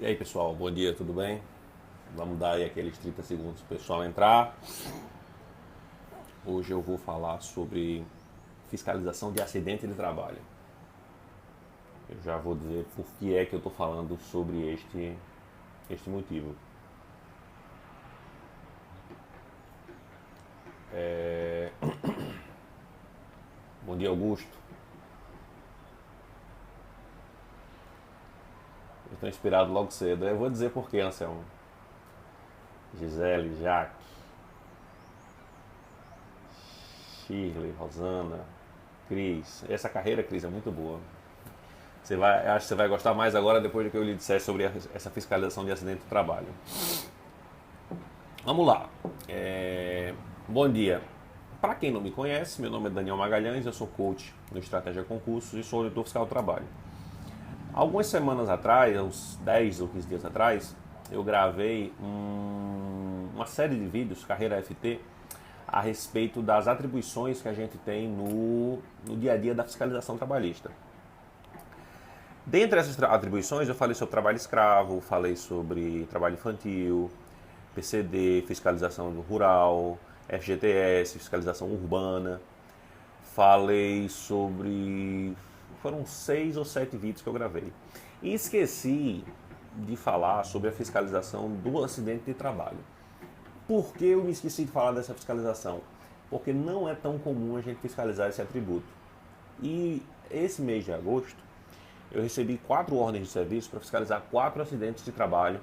E aí pessoal, bom dia, tudo bem? Vamos dar aí aqueles 30 segundos para o pessoal entrar. Hoje eu vou falar sobre fiscalização de acidente de trabalho. Eu já vou dizer por que é que eu estou falando sobre este motivo. Bom dia, Augusto. Eu estou inspirado logo cedo. Eu vou dizer por quê, Anselmo. Gisele, Jaque, Shirley, Rosana, Cris. Essa carreira, Cris, é muito boa. Acho que você vai gostar mais agora depois do que eu lhe disser sobre essa fiscalização de acidente de trabalho. Vamos lá. Bom dia. Para quem não me conhece, meu nome é Daniel Magalhães, eu sou coach no Estratégia Concursos e sou auditor fiscal do trabalho. Algumas semanas atrás, uns 10 ou 15 dias atrás, eu gravei uma série de vídeos, Carreira FT, a respeito das atribuições que a gente tem no dia a dia da fiscalização trabalhista. Dentre essas atribuições, eu falei sobre trabalho escravo, falei sobre trabalho infantil, PCD, fiscalização rural, FGTS, fiscalização urbana. Falei sobre... Foram 6 ou 7 vídeos que eu gravei. E esqueci de falar sobre a fiscalização do acidente de trabalho. Por que eu me esqueci de falar dessa fiscalização? Porque não é tão comum a gente fiscalizar esse atributo. E esse mês de agosto, eu recebi 4 ordens de serviço para fiscalizar 4 acidentes de trabalho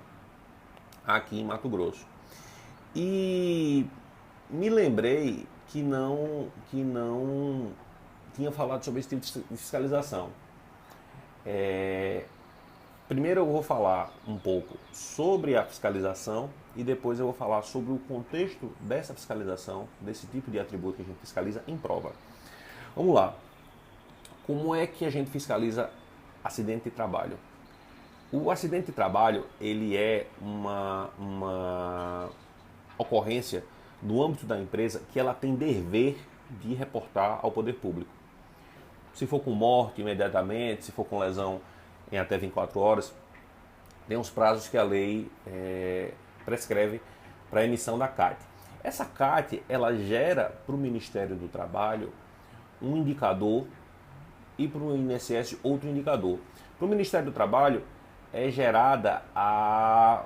aqui em Mato Grosso. E me lembrei que não tinha falado sobre esse tipo de fiscalização. Primeiro eu vou falar um pouco sobre a fiscalização e depois eu vou falar sobre o contexto dessa fiscalização, desse tipo de atributo que a gente fiscaliza em prova. Vamos lá. Como é que a gente fiscaliza acidente de trabalho? O acidente de trabalho, ele é uma ocorrência no âmbito da empresa que ela tem dever de reportar ao poder público. Se for com morte, imediatamente, se for com lesão em até 24 horas, tem os prazos que a lei prescreve para a emissão da CAT. Essa CAT, ela gera para o Ministério do Trabalho um indicador e para o INSS outro indicador. Para o Ministério do Trabalho é gerada para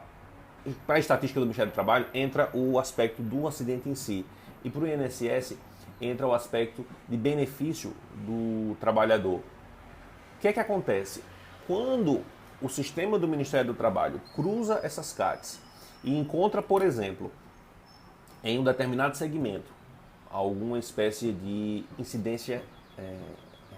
a estatística do Ministério do Trabalho entra o aspecto do acidente em si e para o INSS entra o aspecto de benefício do trabalhador. O que é que acontece? Quando o sistema do Ministério do Trabalho cruza essas CATs e encontra, por exemplo, em um determinado segmento, alguma espécie de incidência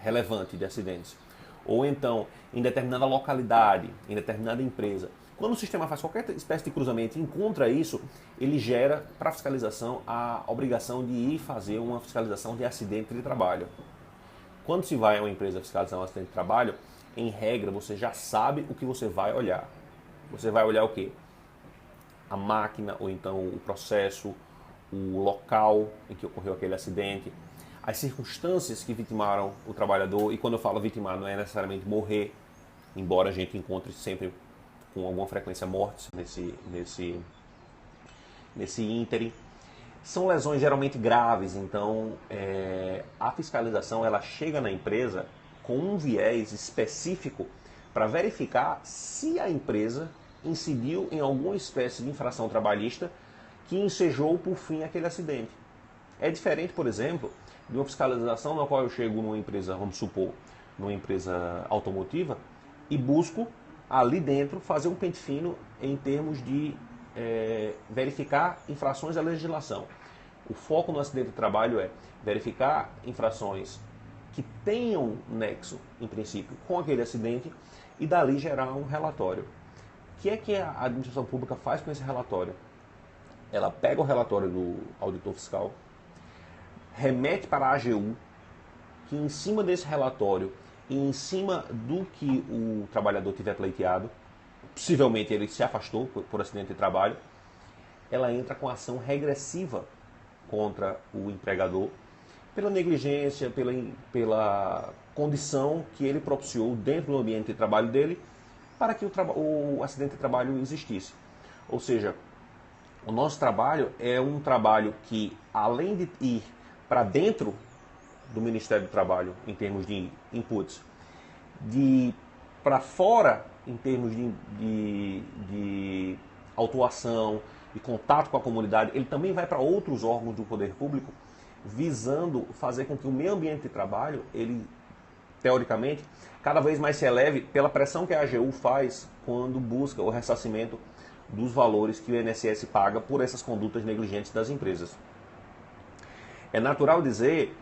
relevante de acidentes, ou então em determinada localidade, em determinada empresa, quando o sistema faz qualquer espécie de cruzamento e encontra isso, ele gera para a fiscalização a obrigação de ir fazer uma fiscalização de acidente de trabalho. Quando se vai a uma empresa fiscalizar um acidente de trabalho, em regra você já sabe o que você vai olhar. Você vai olhar o quê? A máquina, ou então o processo, o local em que ocorreu aquele acidente, as circunstâncias que vitimaram o trabalhador, e quando eu falo vitimar não é necessariamente morrer, embora a gente encontre sempre com alguma frequência mortes nesse ínterim. São lesões geralmente graves, então a fiscalização ela chega na empresa com um viés específico para verificar se a empresa incidiu em alguma espécie de infração trabalhista que ensejou por fim aquele acidente. É diferente, por exemplo, de uma fiscalização na qual eu chego numa empresa, vamos supor, numa empresa automotiva e busco ali dentro fazer um pente fino em termos de verificar infrações à legislação. O foco no acidente de trabalho é verificar infrações que tenham nexo, em princípio, com aquele acidente e dali gerar um relatório. O que é que a administração pública faz com esse relatório? Ela pega o relatório do auditor fiscal, remete para a AGU, que em cima desse relatório e em cima do que o trabalhador tiver pleiteado, possivelmente ele se afastou por acidente de trabalho, ela entra com ação regressiva contra o empregador pela negligência, pela condição que ele propiciou dentro do ambiente de trabalho dele para que o acidente de trabalho existisse. Ou seja, o nosso trabalho é um trabalho que, além de ir para dentro do Ministério do Trabalho, em termos de inputs, de para fora, em termos de autuação, de contato com a comunidade, ele também vai para outros órgãos do poder público, visando fazer com que o meio ambiente de trabalho, ele, teoricamente, cada vez mais se eleve pela pressão que a AGU faz quando busca o ressarcimento dos valores que o INSS paga por essas condutas negligentes das empresas. É natural dizer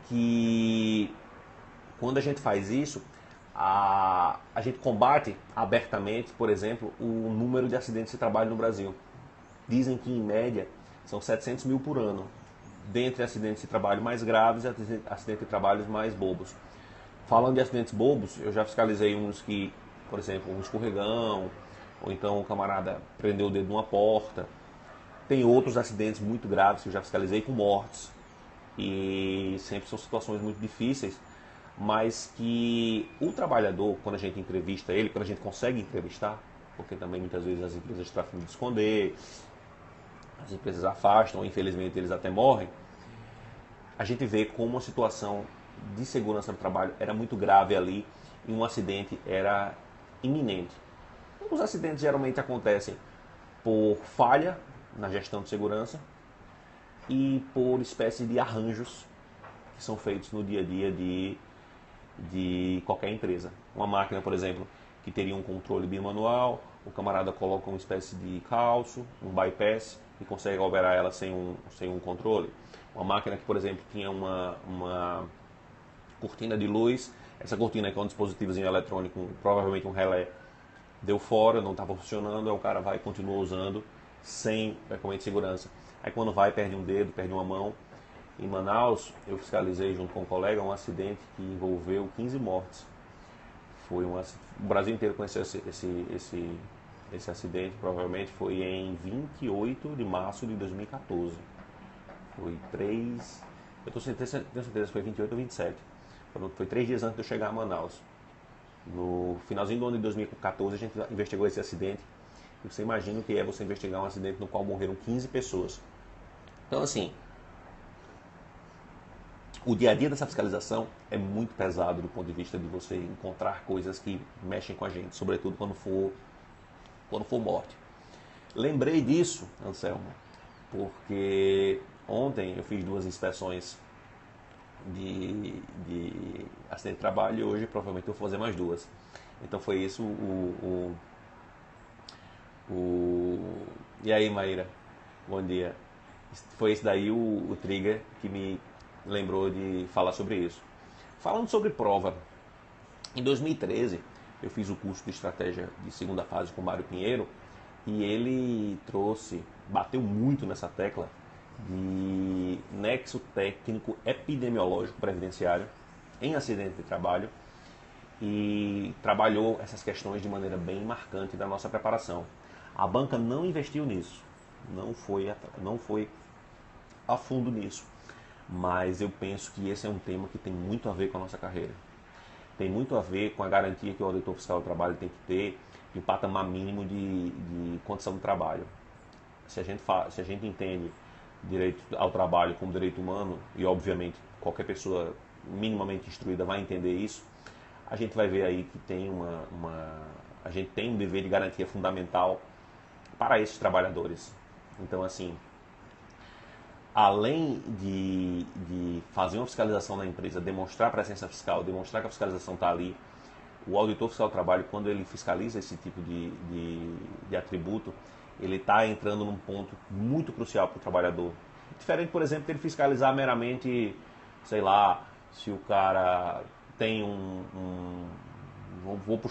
que quando a gente faz isso, a gente combate abertamente, por exemplo, o número de acidentes de trabalho no Brasil. Dizem que, em média, são 700 mil por ano, dentre acidentes de trabalho mais graves e acidentes de trabalho mais bobos. Falando de acidentes bobos, eu já fiscalizei uns que, por exemplo, um escorregão, ou então o camarada prendeu o dedo numa porta. Tem outros acidentes muito graves que eu já fiscalizei com mortes. E sempre são situações muito difíceis, mas que o trabalhador, quando a gente entrevista ele, quando a gente consegue entrevistar, porque também muitas vezes as empresas tratam de esconder, as empresas afastam, ou infelizmente eles até morrem, a gente vê como a situação de segurança no trabalho era muito grave ali e um acidente era iminente. Os acidentes geralmente acontecem por falha na gestão de segurança e por espécie de arranjos que são feitos no dia a dia de qualquer empresa. Uma máquina, por exemplo, que teria um controle bimanual, o camarada coloca uma espécie de calço, um bypass, e consegue operar ela sem um controle. Uma máquina que, por exemplo, tinha uma cortina de luz, essa cortina, que é um dispositivozinho eletrônico, provavelmente um relé, deu fora, não estava funcionando, aí o cara vai e continua usando sem equipamento de segurança. Aí quando vai, perde um dedo, perde uma mão. Em Manaus, eu fiscalizei junto com um colega um acidente que envolveu 15 mortes. O Brasil inteiro conheceu esse acidente, provavelmente foi em 28 de março de 2014. Foi 3... Eu tenho certeza que foi 28 ou 27. Foi 3 dias antes de eu chegar a Manaus. No finalzinho do ano de 2014, a gente investigou esse acidente. E você imagina o que é você investigar um acidente no qual morreram 15 pessoas. Então, assim, o dia a dia dessa fiscalização é muito pesado do ponto de vista de você encontrar coisas que mexem com a gente, sobretudo quando for morte. Lembrei disso, Anselmo, porque ontem eu fiz 2 inspeções de acidente de trabalho e hoje provavelmente eu vou fazer mais 2. Então foi isso E aí, Maíra? Bom dia. Foi esse daí o trigger que me lembrou de falar sobre isso. Falando sobre prova, em 2013 eu fiz o curso de estratégia de segunda fase com o Mário Pinheiro e ele bateu muito nessa tecla de nexo técnico epidemiológico previdenciário em acidente de trabalho e trabalhou essas questões de maneira bem marcante da nossa preparação. A banca não investiu nisso, não foi a fundo nisso, mas eu penso que esse é um tema que tem muito a ver com a nossa carreira. Tem muito a ver com a garantia que o auditor fiscal do trabalho tem que ter de um patamar mínimo de condição de trabalho. Se a gente entende direito ao trabalho como direito humano, e obviamente qualquer pessoa minimamente instruída vai entender isso, a gente vai ver aí que a gente tem um dever de garantia fundamental para esses trabalhadores. Então, assim, além de fazer uma fiscalização na empresa, demonstrar a presença fiscal, demonstrar que a fiscalização está ali, o auditor fiscal do trabalho, quando ele fiscaliza esse tipo de atributo, ele está entrando num ponto muito crucial para o trabalhador. Diferente, por exemplo, de ele fiscalizar meramente, sei lá, se o cara tem vou